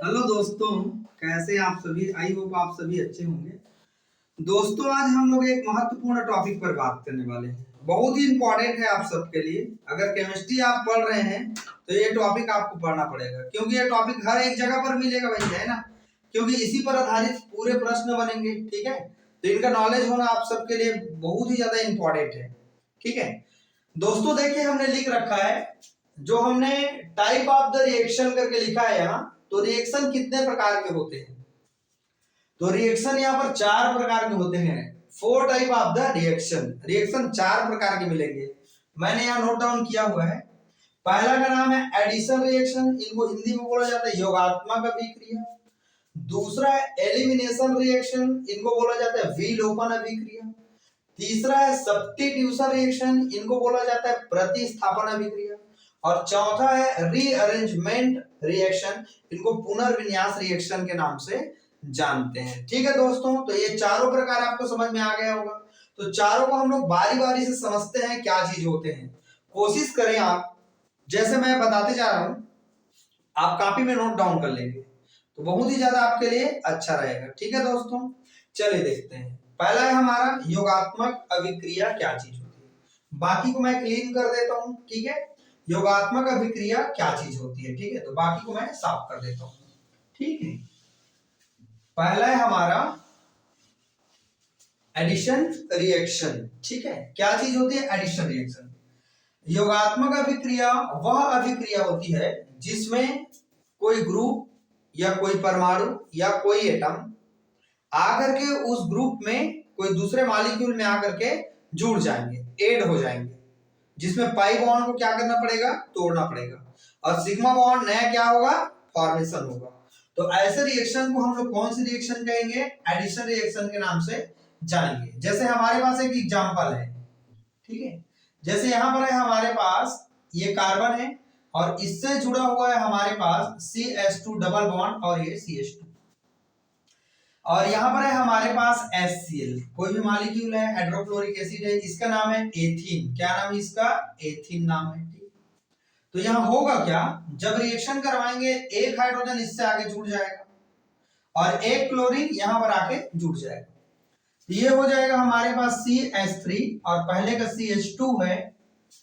Hello दोस्तों, कैसे आप सभी। आई होप आप सभी अच्छे होंगे। दोस्तों, आज हम लोग एक महत्वपूर्ण टॉपिक पर बात करने वाले हैं। बहुत ही इंपॉर्टेंट है आप सबके लिए। अगर केमिस्ट्री आप पढ़ रहे हैं तो ये टॉपिक आपको पढ़ना पड़ेगा, क्योंकि ये टॉपिक हर एक जगह पर मिलेगा भाई, है ना। क्योंकि इसी पर आधारित पूरे प्रश्न बनेंगे, ठीक है। तो इनका नॉलेज होना आप सबके लिए बहुत ही ज्यादा इंपॉर्टेंट है, ठीक है। दोस्तों देखिए, हमने लिख रखा है, जो हमने टाइप ऑफ द रिएक्शन करके लिखा है यहाँ। तो रिएक्शन कितने प्रकार के होते हैं? तो रिएक्शन यहाँ पर 4 प्रकार के होते हैं। 4 type of the reaction. Reaction 4 प्रकार के मिलेंगे। मैंने यहाँ नोट डाउन किया हुआ है। पहला का नाम है एडिशन रिएक्शन, इनको हिंदी में बोला जाता है योगात्मक अभिक्रिया। दूसरा है एलिमिनेशन रिएक्शन, इनको बोला जाता है विलोपन अभिक्रिया। तीसरा है सब्स्टिट्यूशन रिएक्शन, इनको बोला जाता है प्रतिस्थापन अभिक्रिया। और चौथा है रीअरेंजमेंट रिएक्शन, इनको पुनर्विन्यास रिएक्शन के नाम से जानते हैं। ठीक है दोस्तों, तो ये चारों प्रकार आपको समझ में आ गया होगा। तो चारों को हम लोग बारी बारी से समझते हैं क्या चीज होते हैं। कोशिश करें आप, जैसे मैं बताते जा रहा हूं, आप कॉपी में नोट डाउन कर लेंगे तो बहुत ही ज्यादा आपके लिए अच्छा रहेगा। ठीक है दोस्तों, चलिए देखते हैं। पहला है हमारा योगात्मक अभिक्रिया क्या चीज होती है। बाकी को मैं क्लीन कर देता हूं, ठीक है। योगात्मक अभिक्रिया क्या चीज होती है, ठीक है। तो बाकी को मैं साफ कर देता हूं, ठीक है। पहला है हमारा एडिशन रिएक्शन, ठीक है। क्या चीज होती है? Addition reaction. योगात्मक अभिक्रिया वह अभिक्रिया होती है जिसमें कोई ग्रुप या कोई परमाणु या कोई एटम आकर के उस ग्रुप में कोई दूसरे मॉलिक्यूल में आकर के जुड़ जाएंगे, ऐड हो जाएंगे, जिसमें पाई बॉन्ड को क्या करना पड़ेगा? तोड़ना पड़ेगा, और सिग्मा बॉन्ड नया क्या होगा? फॉर्मेशन होगा। तो ऐसे रिएक्शन को हम लोग कौन सी रिएक्शन कहेंगे? एडिशन रिएक्शन के नाम से जानेंगे। जैसे हमारे पास एक एग्जांपल है, ठीक है। जैसे यहां पर है हमारे पास ये कार्बन है, और इससे जुड़ा हुआ है हमारे पास CH2 डबल बॉन्ड, और ये CH2। और यहाँ पर है हमारे पास HCl, कोई भी मॉलिक्यूल है, हाइड्रोक्लोरिक एसिड है, इसका नाम है एथीन। क्या नाम है इसका? एथीन नाम है, ठीक। तो यहाँ होगा क्या? जब रिएक्शन करवाएंगे, एक हाइड्रोजन इससे आगे जुड़ जाएगा और एक क्लोरीन यहाँ पर आके जुड़ जाएगा। तो ये हो जाएगा हमारे पास CH3, और पहले का CH2 है,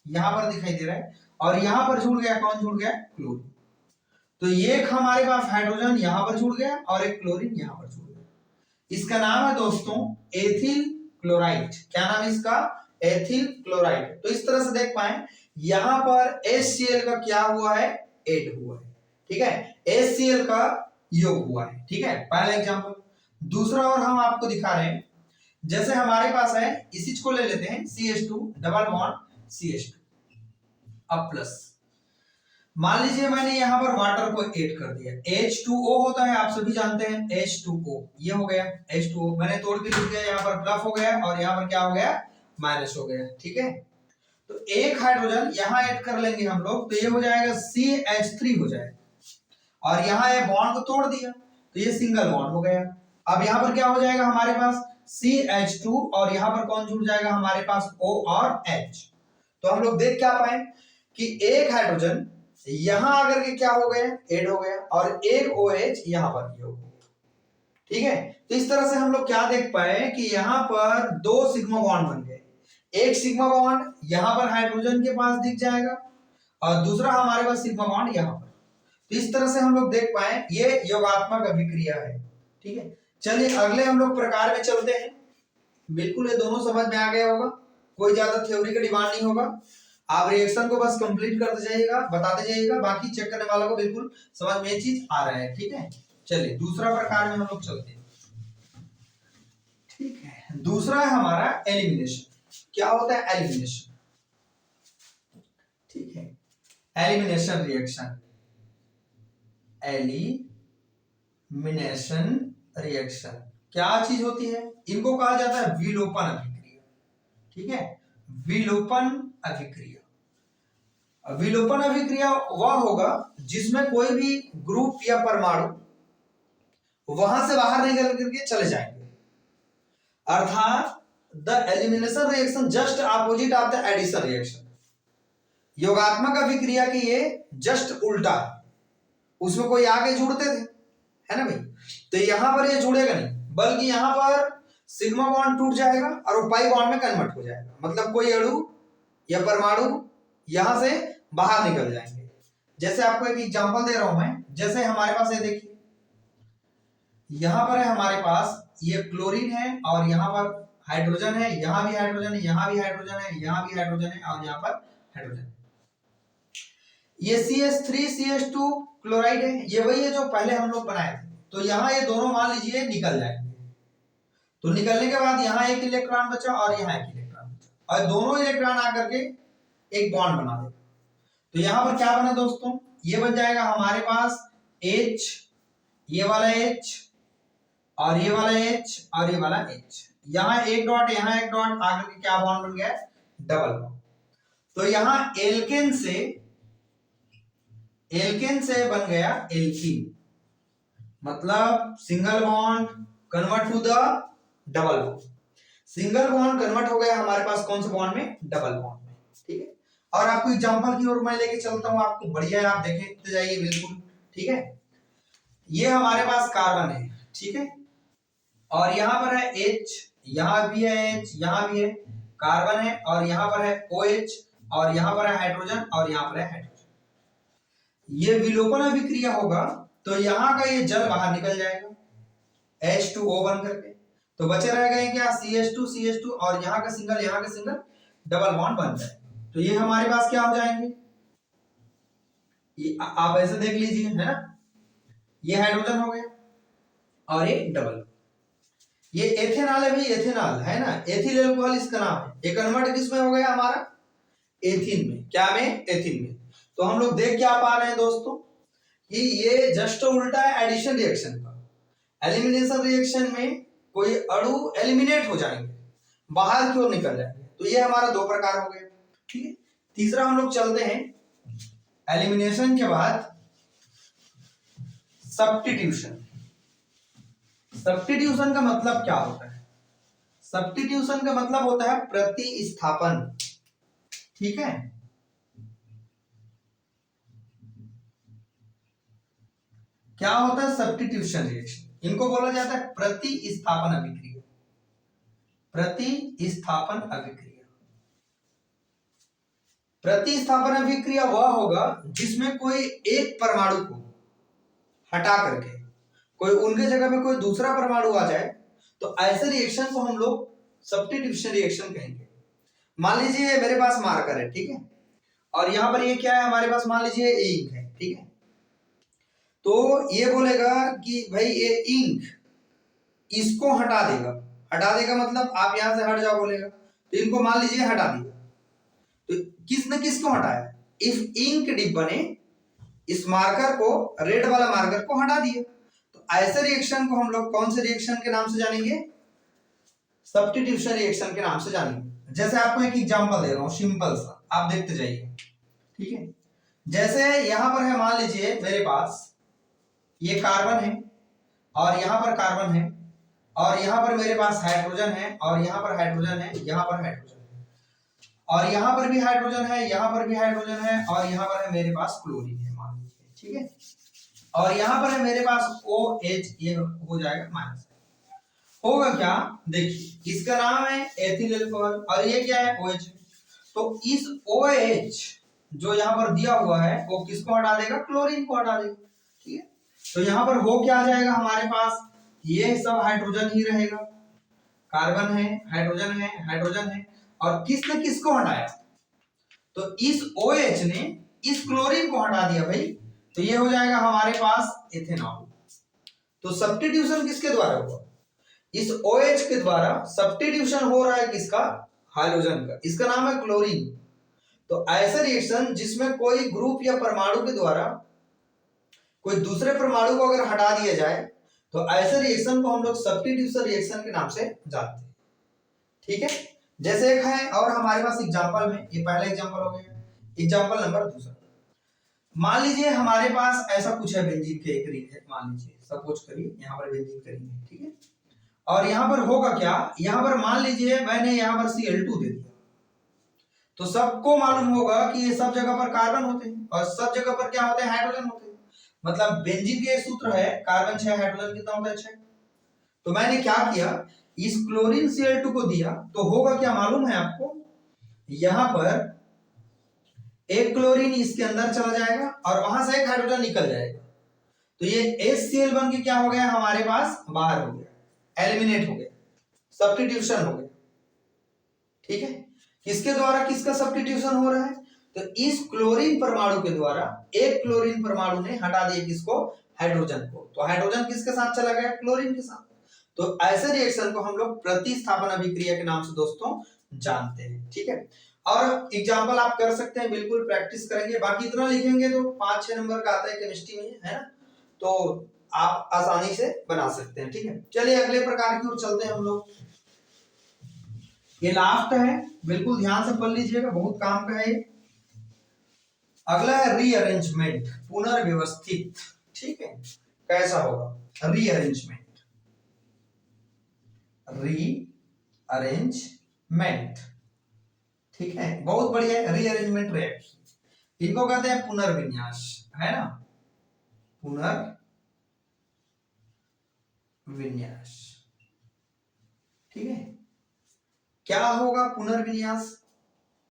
यहाँ पर दिखाई दे रहा है, और यहाँ पर जुड़ गया, कौन जुड़ गया? क्लोरीन। तो एक हमारे पास हाइड्रोजन यहाँ पर जुड़ गया और एक क्लोरीन यहाँ पर जुड़ गया। इसका नाम है दोस्तों एथिल क्लोराइड। क्या नाम है इसका? Ethyl chloride. तो इस तरह से देख पाए, यहां पर HCl का क्या हुआ है? ऐड हुआ है, ठीक है। HCl का योग हुआ है, ठीक है। पहला एग्जांपल। दूसरा और हम आपको दिखा रहे हैं, जैसे हमारे पास है, इसी को ले लेते हैं, CH2 डबल बॉन्ड CH2 अब प्लस। मान लीजिए मैंने यहां पर वाटर को ऐड कर दिया, H2O होता है, आप सभी जानते हैं, H2O। ये हो गया H2O, मैंने तोड़ के लिख दिया, यहाँ पर प्लस हो गया और यहाँ पर क्या हो गया? माइनस हो गया, ठीक है। तो एक हाइड्रोजन यहाँ ऐड कर लेंगे हम लोग, तो ये हो जाएगा CH3 हो जाएगा, और यहाँ ये बॉन्ड को तोड़ दिया तो ये सिंगल बॉन्ड हो गया। अब यहाँ पर क्या हो जाएगा हमारे पास? CH2, और यहाँ पर कौन जुड़ जाएगा हमारे पास? O और H। तो हम लोग देख क्या पाए कि एक हाइड्रोजन यहां आकर के क्या हो गया? ऐड हो गया, और एक OH यहां पर योग हो गया, ठीक है। तो इस तरह से हम लोग क्या देख पाए कि यहां पर 2 सिग्मा बॉन्ड बन गए। एक सिग्मा बॉन्ड यहां पर हाइड्रोजन के पास दिख जाएगा, और दूसरा हमारे पास सिग्मा बॉन्ड यहां पर। तो इस तरह से हम लोग देख पाए ये योगात्मक अभिक्रिया है, ठीक है। चलिए अगले हम लोग प्रकार में चलते हैं। बिल्कुल ये दोनों समझ में आ गया होगा, कोई ज्यादा थ्योरी का डिमांड नहीं होगा। आप रिएक्शन को बस कंप्लीट करते जाइएगा, बताते जाइएगा, बाकी चेक करने वालों को बिल्कुल समझ में ये चीज आ रहा है, ठीक है। चलिए दूसरा प्रकार में हम लोग चलते हैं, ठीक है। दूसरा है हमारा एलिमिनेशन। क्या होता है एलिमिनेशन? ठीक है, एलिमिनेशन रिएक्शन। एलिमिनेशन रिएक्शन क्या चीज होती है? इनको कहा जाता है विलोपन अभिक्रिया, ठीक है। विलोपन अभिक्रिया। विलोपन अभिक्रिया वह होगा जिसमें कोई भी ग्रुप या परमाणु वहां से बाहर निकल करके चले जाएंगे, अर्थात the elimination reaction just opposite of the addition reaction. योगात्मक अभिक्रिया की ये जस्ट उल्टा है। उसमें कोई आगे जुड़ते थे, है ना भाई। तो यहाँ पर ये जुड़ेगा नहीं, बल्कि यहाँ पर सिग्मा बॉन्ड टूट जाएगा और वो पाई बॉन्ड में कन्वर्ट हो जाएगा। मतलब कोई अणु या परमाणु यहां से बाहर निकल जाएंगे। जैसे आपको एक एग्जांपल दे रहा हूं मैं, जैसे हमारे पास ये देखिए, यहां पर है हमारे पास ये क्लोरीन है और यहाँ पर हाइड्रोजन है, यहाँ भी हाइड्रोजन है, यहाँ भी हाइड्रोजन है, यहाँ भी हाइड्रोजन है और यहाँ पर हाइड्रोजन है। ये CH3CH2 क्लोराइड है, ये वही है जो पहले हम लोग बनाए थे। तो यहाँ ये दोनों मान लीजिए निकल जाएंगे। तो निकलने के बाद यहाँ एक इलेक्ट्रॉन बचा और यहाँ एक इलेक्ट्रॉन बचा और दोनों इलेक्ट्रॉन आकर के एक बॉन्ड बना देगा। तो यहाँ पर क्या बना दोस्तों, ये बन जाएगा हमारे पास H, ये वाला H और ये वाला H और ये वाला H। यहाँ एक डॉट यहाँ एक डॉट आकर के क्या बॉन्ड बन गया, डबल बॉन्ड। तो यहाँ एल्केन से बन गया एल्कीन, मतलब single bond convert to the double bond. Single bond convert हो गया हमारे पास कौन से बॉन्ड में, डबल बॉन्ड में। ठीक है, और आपको एग्जांपल की ओर मैं लेके चलता हूं, आपको बढ़िया है, आप देखते जाइए बिल्कुल। ठीक है, ये हमारे पास कार्बन है, ठीक है, और यहाँ पर है H, यहाँ भी है H, यहाँ भी है कार्बन है, और यहाँ पर है OH और यहाँ पर है हाइड्रोजन और यहाँ पर है हाइड्रोजन। ये विलोपन अभिक्रिया होगा तो यहाँ का ये जल बाहर निकल जाएगा H2O बन करके। तो बचे रह गए क्या, CH2 और यहाँ का सिंगल डबल बॉन्ड बन जाए। तो ये हमारे पास क्या हो जाएंगे, ये आप ऐसे देख लीजिए, है ना, ये हाइड्रोजन हो गया और ये डबल। ये एथेनॉल है भाई, एथेनॉल है ना, एथिल अल्कोहल इसका नाम है। ये कन्वर्ट किसमें हो गया हमारा, एथीन में। क्या में, एथीन में। तो हम लोग देख क्या पा रहे हैं दोस्तों कि ये जस्ट उल्टा है एडिशन रिएक्शन का। एलिमिनेशन रिएक्शन में कोई अणु एलिमिनेट हो जाएंगे, बाहर की ओर निकल जाएंगे। तो ये हमारा दो प्रकार हो गए। ठीक है, तीसरा हम लोग चलते हैं, एलिमिनेशन के बाद सब्स्टिट्यूशन। सब्स्टिट्यूशन का मतलब क्या होता है, सब्स्टिट्यूशन का मतलब होता है प्रतिस्थापन। ठीक है, क्या होता है सब्स्टिट्यूशन रिएक्शन, इनको बोला जाता है प्रतिस्थापन अभिक्रिया। प्रतिस्थापन अभिक्रिया, प्रतिस्थापन अभिक्रिया वह होगा जिसमें कोई एक परमाणु को हटा करके कोई उनके जगह में कोई दूसरा परमाणु आ जाए, तो ऐसे रिएक्शन को हम लोग सब्स्टिट्यूशन रिएक्शन कहेंगे। मान लीजिए मेरे पास मार्कर है, ठीक है, और यहां पर ये क्या है हमारे पास, मान लीजिए इंक है, ठीक है। तो ये बोलेगा कि भाई ये इंक इसको हटा देगा। हटा देगा मतलब आप यहां से हट जाओ बोलेगा, तो इनको मान लीजिए हटा दिया। तो किसने किसको हटाया, इस इंक डिब्बा ने इस मार्कर को, रेड वाला मार्कर को हटा दिया। तो ऐसे रिएक्शन को हम लोग कौन से रिएक्शन के नाम से जानेंगे, सब्स्टिट्यूशन रिएक्शन के नाम से जानेंगे। जैसे आपको एक एग्जांपल दे रहा हूं सिंपल सा, आप देखते जाइए। ठीक है, जैसे यहां पर है, मान लीजिए मेरे पास ये कार्बन है और यहां पर कार्बन है और यहां पर मेरे पास हाइड्रोजन है और यहां पर हाइड्रोजन है, यहां पर हाइड्रोजन है और यहां पर भी हाइड्रोजन है, यहां पर भी हाइड्रोजन है और यहां पर है मेरे पास क्लोरीन है मान लीजिए। ठीक है, और यहां पर है मेरे पास OH, ये हो जाएगा माइनस। होगा क्या, देखिए इसका नाम है एथिल अल्कोहल और ये क्या है OH। तो इस OH जो यहाँ पर दिया हुआ है वो किसको हटा देगा, क्लोरीन को हटा देगा। ठीक है, तो यहाँ पर हो क्या आ जाएगा हमारे पास, ये सब हाइड्रोजन ही रहेगा, कार्बन है, हाइड्रोजन है, हाइड्रोजन है, और किसने किसको हटाया, तो इस OH ने इस क्लोरीन को हटा दिया भाई। तो ये हो जाएगा हमारे पास एथेनॉल। तो सब्स्टिट्यूशन किसके द्वारा हुआ, इस OH के द्वारा सब्स्टिट्यूशन हो रहा है किसका, हाइड्रोजन का, इसका नाम है क्लोरीन। तो ऐसा रिएक्शन जिसमें कोई ग्रुप या परमाणु के द्वारा कोई दूसरे परमाणु को अगर हटा दिया जाए, तो ऐसे रिएक्शन को हम लोग सब्स्टिट्यूशन रिएक्शन के नाम से जानते हैं। ठीक है, जैसे एक है और हमारे पास एग्जांपल में, ये पहला एग्जांपल हो गया। एग्जांपल नंबर दूसरा, मान लीजिए हमारे पास ऐसा कुछ है, बेंजीन के एक रिंग है, मान लीजिए सपोज करिए यहाँ पर बेंजीन का रिंग है। ठीक है, और यहाँ पर होगा क्या, यहाँ पर मान लीजिए मैंने यहाँ पर Cl2 दे दिया, तो सबको मालूम होगा कि ये सब जगह पर कार्बन होते हैं और सब जगह पर क्या होते हैं, हाइड्रोजन होते हैं। मतलब बेंजीन का सूत्र है कार्बन 6 हाइड्रोजन कितना होता है 6। तो मैंने क्या किया, इस क्लोरीन Cl2 को दिया तो होगा क्या मालूम है आपको, यहां पर एक क्लोरीन इसके अंदर चला जाएगा और वहां से एक हाइड्रोजन निकल जाएगा, तो ये HCl बन के क्या हो गया हमारे पास बाहर हो गया, एलिमिनेट हो गया, सब्स्टिट्यूशन हो गया। ठीक है, किसके द्वारा किसका सब्स्टिट्यूशन हो रहा है, तो इस क्लोरीन परमाणु के द्वारा एक क्लोरीन परमाणु ने हटा दिया किसको, हाइड्रोजन को, तो हाइड्रोजन किसके साथ चला गया, क्लोरीन के साथ। तो ऐसे रिएक्शन को हम लोग प्रतिस्थापन अभिक्रिया के नाम से दोस्तों जानते हैं। ठीक है, और एग्जांपल आप कर सकते हैं, बिल्कुल प्रैक्टिस करेंगे, बाकी इतना लिखेंगे तो 5-6 नंबर का आता है केमिस्ट्री में, है ना, तो आप आसानी से बना सकते हैं। ठीक है, चलिए अगले प्रकार की ओर चलते हैं हम लोग। ये लास्ट है, बिल्कुल ध्यान से पढ़ लीजिएगा, बहुत काम का है। अगला है रीअरेंजमेंट, पुनर्व्यवस्थित। ठीक है, कैसा होगा रीअरेंजमेंट, रीअरेंजमेंट। ठीक है, बहुत बढ़िया है रीअरेंजमेंट रिएक्शन, इनको कहते हैं पुनर्विन्यास, है ना, पुनर्विन्यास। ठीक है, क्या होगा पुनर्विन्यास,